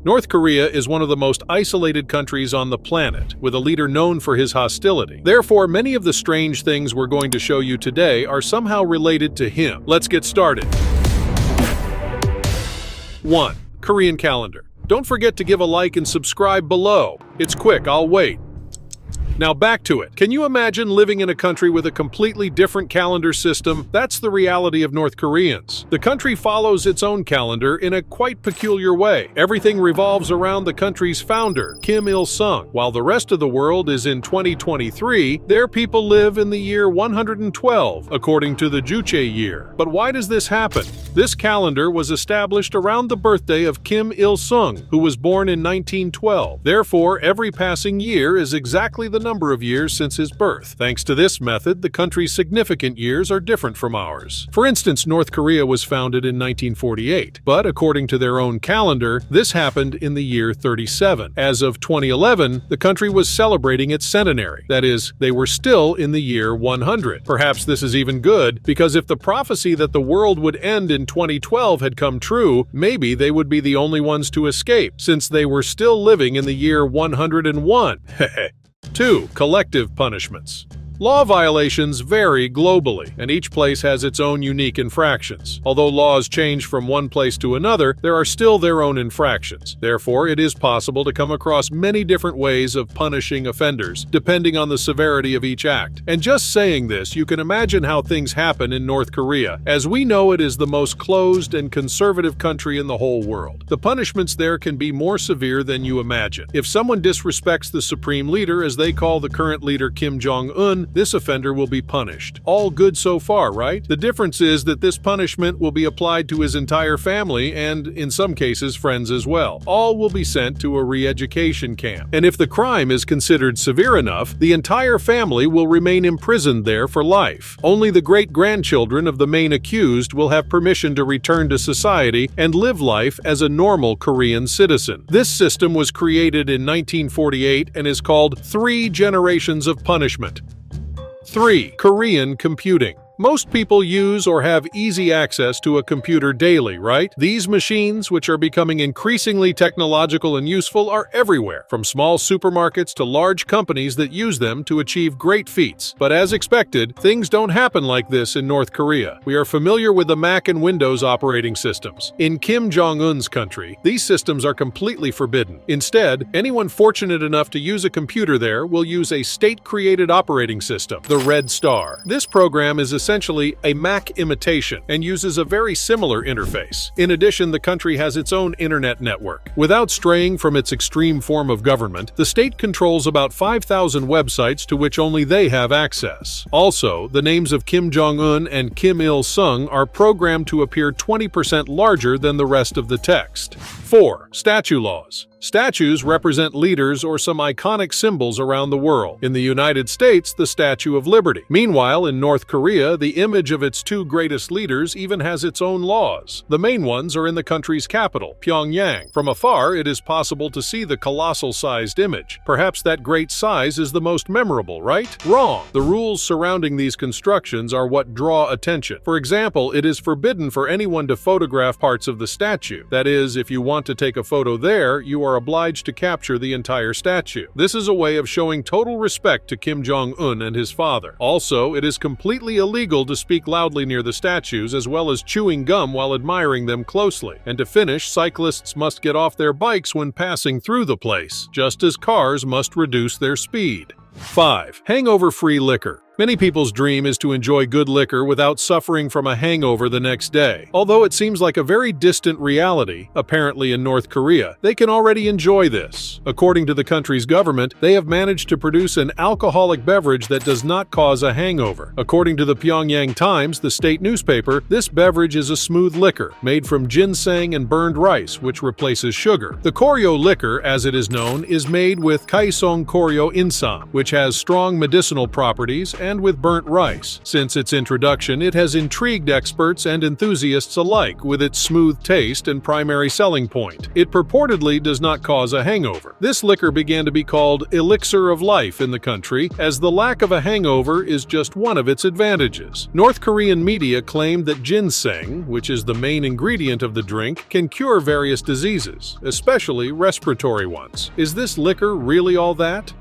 North Korea is one of the most isolated countries on the planet, with a leader known for his hostility. Therefore, many of the strange things we're going to show you today are somehow related to him. Let's get started. 1. Korean calendar. Don't forget to give a like and subscribe below. It's quick, I'll wait. Now back to it. Can you imagine living in a country with a completely different calendar system? That's the reality of North Koreans. The country follows its own calendar in a quite peculiar way. Everything revolves around the country's founder, Kim Il-sung. While the rest of the world is in 2023, their people live in the year 112, according to the Juche year. But why does this happen? This calendar was established around the birthday of Kim Il-sung, who was born in 1912. Therefore, every passing year is exactly the number of years since his birth. Thanks to this method, the country's significant years are different from ours. For instance, North Korea was founded in 1948, but according to their own calendar, this happened in the year 37. As of 2011, the country was celebrating its centenary. That is, they were still in the year 100. Perhaps this is even good, because if the prophecy that the world would end in 2012 had come true, maybe they would be the only ones to escape, since they were still living in the year 101. 2. Collective punishments. Law violations vary globally, and each place has its own unique infractions. Although laws change from one place to another, there are still their own infractions. Therefore, it is possible to come across many different ways of punishing offenders, depending on the severity of each act. And just saying this, you can imagine how things happen in North Korea, as we know it is the most closed and conservative country in the whole world. The punishments there can be more severe than you imagine. If someone disrespects the supreme leader, as they call the current leader Kim Jong-un, this offender will be punished. All good so far, right? The difference is that this punishment will be applied to his entire family and, in some cases, friends as well. All will be sent to a re-education camp. And if the crime is considered severe enough, the entire family will remain imprisoned there for life. Only the great-grandchildren of the main accused will have permission to return to society and live life as a normal Korean citizen. This system was created in 1948 and is called 3 generations of punishment. 3. Korean computing. Most people use or have easy access to a computer daily, right? These machines, which are becoming increasingly technological and useful, are everywhere, from small supermarkets to large companies that use them to achieve great feats. But as expected, things don't happen like this in North Korea. We are familiar with the Mac and Windows operating systems. In Kim Jong-un's country, these systems are completely forbidden. Instead, anyone fortunate enough to use a computer there will use a state-created operating system, the Red Star. This program is essentially a Mac imitation and uses a very similar interface. In addition, the country has its own internet network. Without straying from its extreme form of government, the state controls about 5,000 websites to which only they have access. Also, the names of Kim Jong-un and Kim Il-sung are programmed to appear 20% larger than the rest of the text. 4. Statue laws. Statues represent leaders or some iconic symbols around the world. In the United States, the Statue of Liberty. Meanwhile, in North Korea, the image of its 2 greatest leaders even has its own laws. The main ones are in the country's capital, Pyongyang. From afar, it is possible to see the colossal-sized image. Perhaps that great size is the most memorable, right? Wrong. The rules surrounding these constructions are what draw attention. For example, it is forbidden for anyone to photograph parts of the statue. That is, if you want to take a photo there, you are obliged to capture the entire statue. This is a way of showing total respect to Kim Jong-un and his father. Also, it is completely illegal to speak loudly near the statues, as well as chewing gum while admiring them closely. And to finish, cyclists must get off their bikes when passing through the place, just as cars must reduce their speed. 5. Hangover-free liquor. Many people's dream is to enjoy good liquor without suffering from a hangover the next day. Although it seems like a very distant reality, apparently in North Korea, they can already enjoy this. According to the country's government, they have managed to produce an alcoholic beverage that does not cause a hangover. According to the Pyongyang Times, the state newspaper, this beverage is a smooth liquor made from ginseng and burned rice, which replaces sugar. The Koryo liquor, as it is known, is made with Kaesong Koryo Insam, which has strong medicinal properties and with burnt rice. Since its introduction, it has intrigued experts and enthusiasts alike with its smooth taste and primary selling point. It purportedly does not cause a hangover. This liquor began to be called elixir of life in the country, as the lack of a hangover is just one of its advantages. North Korean media claimed that ginseng, which is the main ingredient of the drink, can cure various diseases, especially respiratory ones. Is this liquor really all that?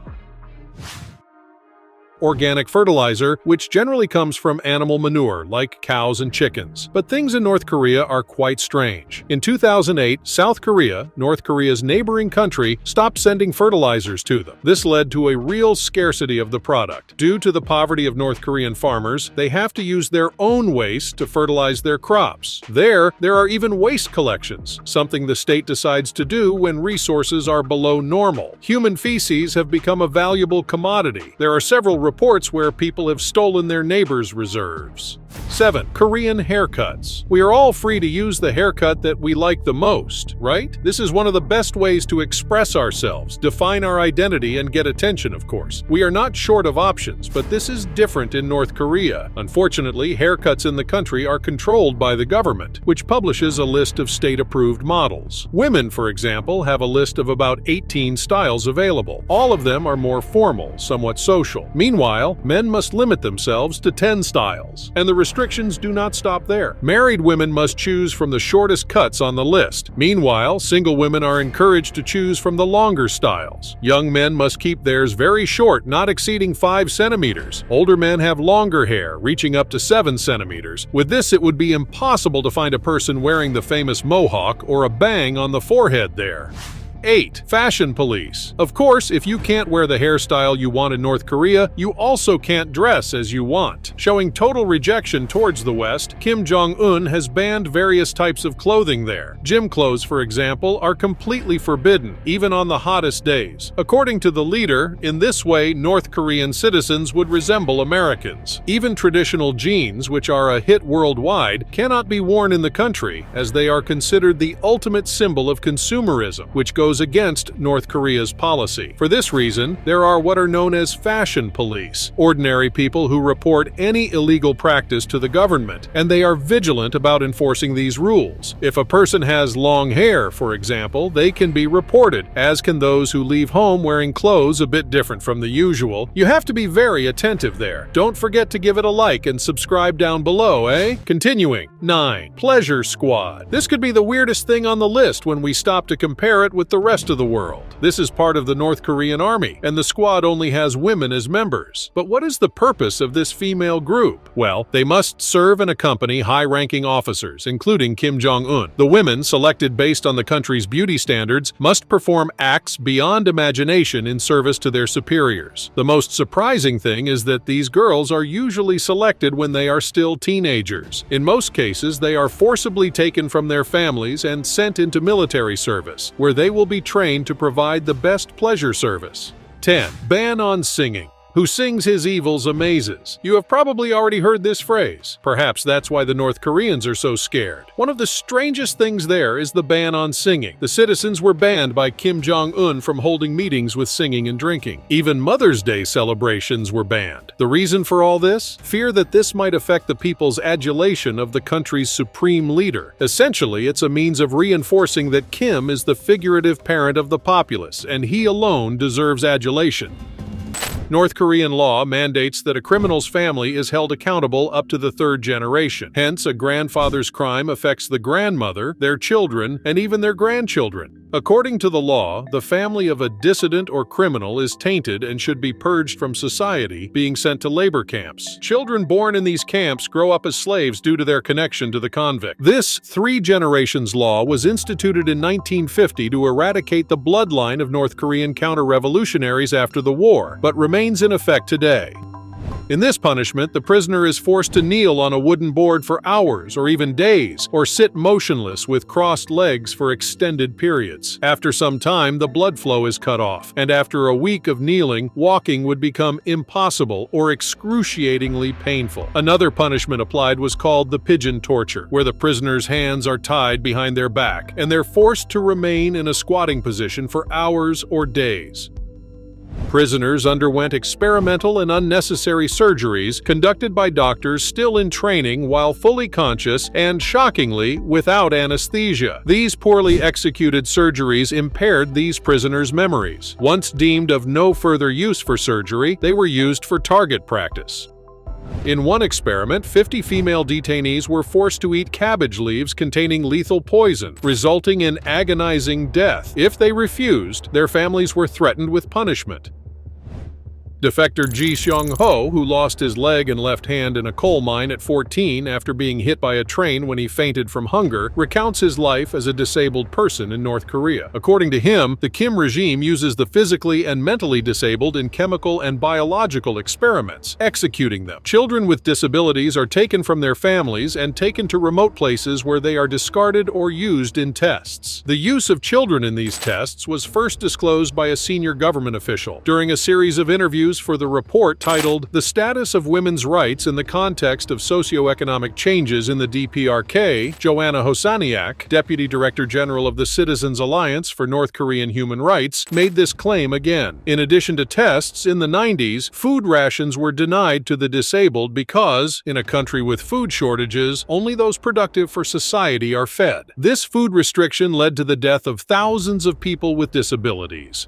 Organic fertilizer, which generally comes from animal manure like cows and chickens. But things in North Korea are quite strange. In 2008, South Korea, North Korea's neighboring country, stopped sending fertilizers to them. This led to a real scarcity of the product. Due to the poverty of North Korean farmers, they have to use their own waste to fertilize their crops. There are even waste collections, something the state decides to do when resources are below normal. Human feces have become a valuable commodity. There are several reports where people have stolen their neighbors' reserves. 7. Korean haircuts. We are all free to use the haircut that we like the most, right? This is one of the best ways to express ourselves, define our identity, and get attention, of course. We are not short of options, but this is different in North Korea. Unfortunately, haircuts in the country are controlled by the government, which publishes a list of state-approved models. Women, for example, have a list of about 18 styles available. All of them are more formal, somewhat social. Meanwhile, men must limit themselves to 10 styles, and the restrictions do not stop there. Married women must choose from the shortest cuts on the list. Meanwhile, single women are encouraged to choose from the longer styles. Young men must keep theirs very short, not exceeding 5 centimeters. Older men have longer hair, reaching up to 7 centimeters. With this, it would be impossible to find a person wearing the famous mohawk or a bang on the forehead there. 8. Fashion police. Of course, if you can't wear the hairstyle you want in North Korea, you also can't dress as you want. Showing total rejection towards the West, Kim Jong-un has banned various types of clothing there. Gym clothes, for example, are completely forbidden, even on the hottest days. According to the leader, in this way, North Korean citizens would resemble Americans. Even traditional jeans, which are a hit worldwide, cannot be worn in the country, as they are considered the ultimate symbol of consumerism, which goes against North Korea's policy. For this reason, there are what are known as fashion police, ordinary people who report any illegal practice to the government, and they are vigilant about enforcing these rules. If a person has long hair, for example, they can be reported, as can those who leave home wearing clothes a bit different from the usual. You have to be very attentive there. Don't forget to give it a like and subscribe down below, eh? Continuing. 9. Pleasure Squad. This could be the weirdest thing on the list when we stop to compare it with the rest of the world. This is part of the North Korean army, and the squad only has women as members. But what is the purpose of this female group? Well, they must serve and accompany high-ranking officers, including Kim Jong-un. The women, selected based on the country's beauty standards, must perform acts beyond imagination in service to their superiors. The most surprising thing is that these girls are usually selected when they are still teenagers. In most cases, they are forcibly taken from their families and sent into military service, where they will be trained to provide the best pleasure service. 10. Ban on singing. Who sings his evils amazes. You have probably already heard this phrase. Perhaps that's why the North Koreans are so scared. One of the strangest things there is the ban on singing. The citizens were banned by Kim Jong-un from holding meetings with singing and drinking. Even Mother's Day celebrations were banned. The reason for all this? Fear that this might affect the people's adulation of the country's supreme leader. Essentially, it's a means of reinforcing that Kim is the figurative parent of the populace, and he alone deserves adulation. North Korean law mandates that a criminal's family is held accountable up to the 3rd generation. Hence, a grandfather's crime affects the grandmother, their children, and even their grandchildren. According to the law, the family of a dissident or criminal is tainted and should be purged from society, being sent to labor camps. Children born in these camps grow up as slaves due to their connection to the convict. This 3 generations law was instituted in 1950 to eradicate the bloodline of North Korean counter-revolutionaries after the war, but remains in effect today. In this punishment, the prisoner is forced to kneel on a wooden board for hours or even days, or sit motionless with crossed legs for extended periods. After some time, the blood flow is cut off, and after a week of kneeling, walking would become impossible or excruciatingly painful. Another punishment applied was called the pigeon torture, where the prisoner's hands are tied behind their back, and they're forced to remain in a squatting position for hours or days. Prisoners underwent experimental and unnecessary surgeries conducted by doctors still in training while fully conscious and, shockingly, without anesthesia. These poorly executed surgeries impaired these prisoners' memories. Once deemed of no further use for surgery, they were used for target practice. In one experiment, 50 female detainees were forced to eat cabbage leaves containing lethal poison, resulting in agonizing death. If they refused, their families were threatened with punishment. Defector Ji Seong-ho, who lost his leg and left hand in a coal mine at 14 after being hit by a train when he fainted from hunger, recounts his life as a disabled person in North Korea. According to him, the Kim regime uses the physically and mentally disabled in chemical and biological experiments, executing them. Children with disabilities are taken from their families and taken to remote places where they are discarded or used in tests. The use of children in these tests was first disclosed by a senior government official. During a series of interviews for the report titled "The Status of Women's Rights in the Context of Socioeconomic Changes in the DPRK," Joanna Hosaniak, Deputy Director General of the Citizens Alliance for North Korean Human Rights, made this claim again. In addition to tests, in the 90s, food rations were denied to the disabled because, in a country with food shortages, only those productive for society are fed. This food restriction led to the death of thousands of people with disabilities.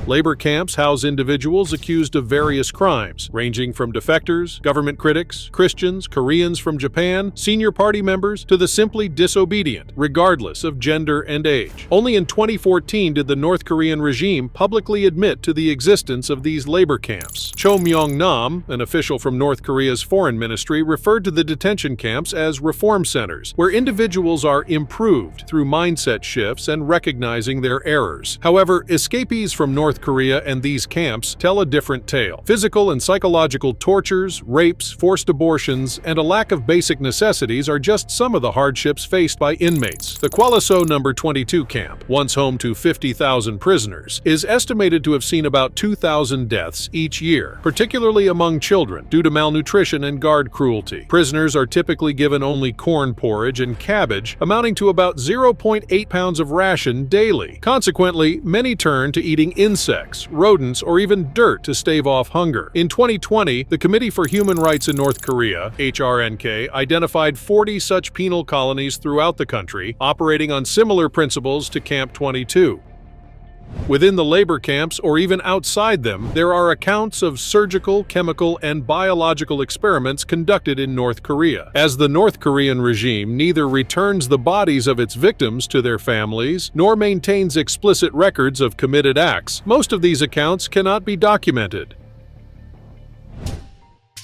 Labor camps house individuals accused of various crimes, ranging from defectors, government critics, Christians, Koreans from Japan, senior party members, to the simply disobedient, regardless of gender and age. Only in 2014 did the North Korean regime publicly admit to the existence of these labor camps. Cho Myong-nam, an official from North Korea's foreign ministry, referred to the detention camps as reform centers, where individuals are improved through mindset shifts and recognizing their errors. However, escapees from North Korea and these camps tell a different tale. Physical and psychological tortures, rapes, forced abortions, and a lack of basic necessities are just some of the hardships faced by inmates. The Kwalaso No. 22 camp, once home to 50,000 prisoners, is estimated to have seen about 2,000 deaths each year, particularly among children, due to malnutrition and guard cruelty. Prisoners are typically given only corn porridge and cabbage, amounting to about 0.8 pounds of ration daily. Consequently, many turn to eating insects, rodents, or even dirt to stave off hunger. In 2020, the Committee for Human Rights in North Korea, HRNK, identified 40 such penal colonies throughout the country, operating on similar principles to Camp 22. Within the labor camps, or even outside them, there are accounts of surgical, chemical, and biological experiments conducted in North Korea. As the North Korean regime neither returns the bodies of its victims to their families, nor maintains explicit records of committed acts, most of these accounts cannot be documented.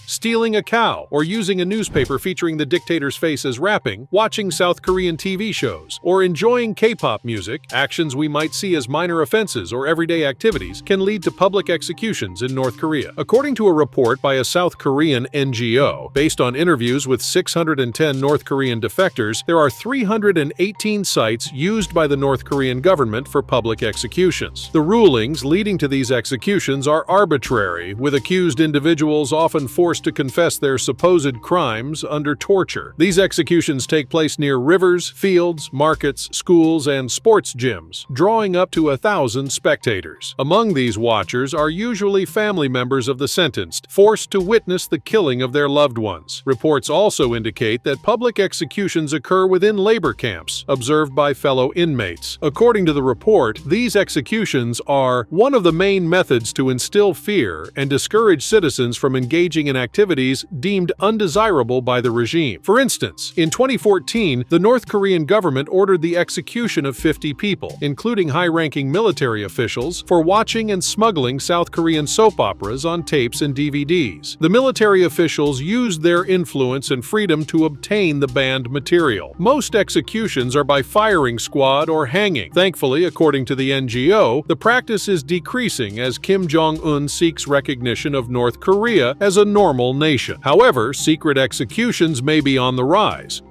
Stealing a cow, or using a newspaper featuring the dictator's face as rapping, watching South Korean TV shows, or enjoying K-pop music, actions we might see as minor offenses or everyday activities, can lead to public executions in North Korea. According to a report by a South Korean NGO, based on interviews with 610 North Korean defectors, there are 318 sites used by the North Korean government for public executions. The rulings leading to these executions are arbitrary, with accused individuals often forced to confess their supposed crimes under torture. These executions take place near rivers, fields, markets, schools, and sports gyms, drawing up to 1,000 spectators. Among these watchers are usually family members of the sentenced, forced to witness the killing of their loved ones. Reports also indicate that public executions occur within labor camps, observed by fellow inmates. According to the report, these executions are one of the main methods to instill fear and discourage citizens from engaging in activities deemed undesirable by the regime. For instance, in 2014, the North Korean government ordered the execution of 50 people, including high-ranking military officials, for watching and smuggling South Korean soap operas on tapes and DVDs. The military officials used their influence and freedom to obtain the banned material. Most executions are by firing squad or hanging. Thankfully, according to the NGO, the practice is decreasing as Kim Jong-un seeks recognition of North Korea as a normal nation. However, secret executions may be on the rise.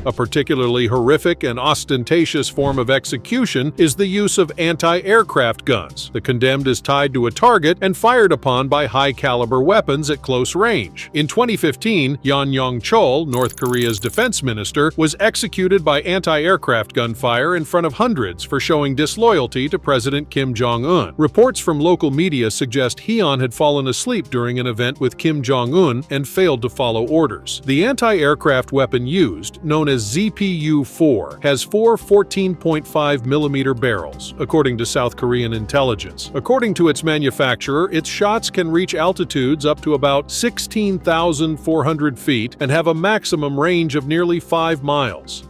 A particularly horrific and ostentatious form of execution is the use of anti-aircraft guns. The condemned is tied to a target and fired upon by high-caliber weapons at close range. In 2015, Yoon Yong-chol, North Korea's defense minister, was executed by anti-aircraft gunfire in front of hundreds for showing disloyalty to President Kim Jong-un. Reports from local media suggest Hyun had fallen asleep during an event with Kim Jong-un and failed to follow orders. The anti-aircraft weapon used, known as ZPU-4, has four 14.5mm barrels, according to South Korean intelligence. According to its manufacturer, its shots can reach altitudes up to about 16,400 feet and have a maximum range of nearly 5 miles.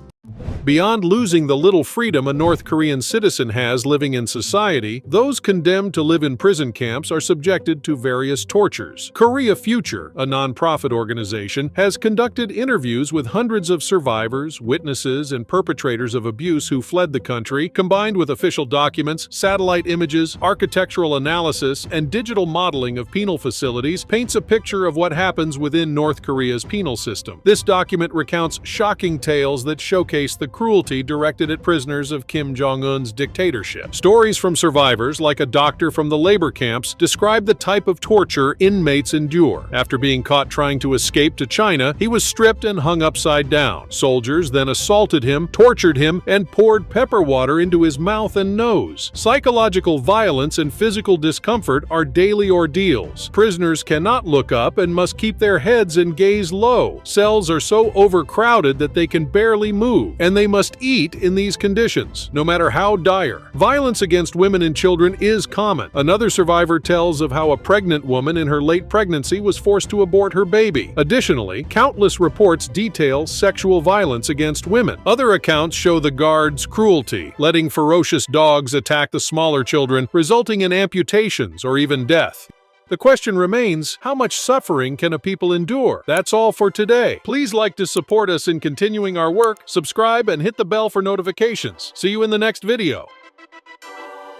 Beyond losing the little freedom a North Korean citizen has living in society, those condemned to live in prison camps are subjected to various tortures. Korea Future, a non-profit organization, has conducted interviews with hundreds of survivors, witnesses, and perpetrators of abuse who fled the country. Combined with official documents, satellite images, architectural analysis, and digital modeling of penal facilities, paints a picture of what happens within North Korea's penal system. This document recounts shocking tales that showcase the cruelty directed at prisoners of Kim Jong-un's dictatorship. Stories from survivors, like a doctor from the labor camps, describe the type of torture inmates endure. After being caught trying to escape to China, he was stripped and hung upside down. Soldiers then assaulted him, tortured him, and poured pepper water into his mouth and nose. Psychological violence and physical discomfort are daily ordeals. Prisoners cannot look up and must keep their heads and gaze low. Cells are so overcrowded that they can barely move, and they must eat in these conditions, no matter how dire. Violence against women and children is common. Another survivor tells of how a pregnant woman in her late pregnancy was forced to abort her baby. Additionally, countless reports detail sexual violence against women. Other accounts show the guards' cruelty, letting ferocious dogs attack the smaller children, resulting in amputations or even death. The question remains, how much suffering can a people endure? That's all for today. Please like to support us in continuing our work, subscribe, and hit the bell for notifications. See you in the next video.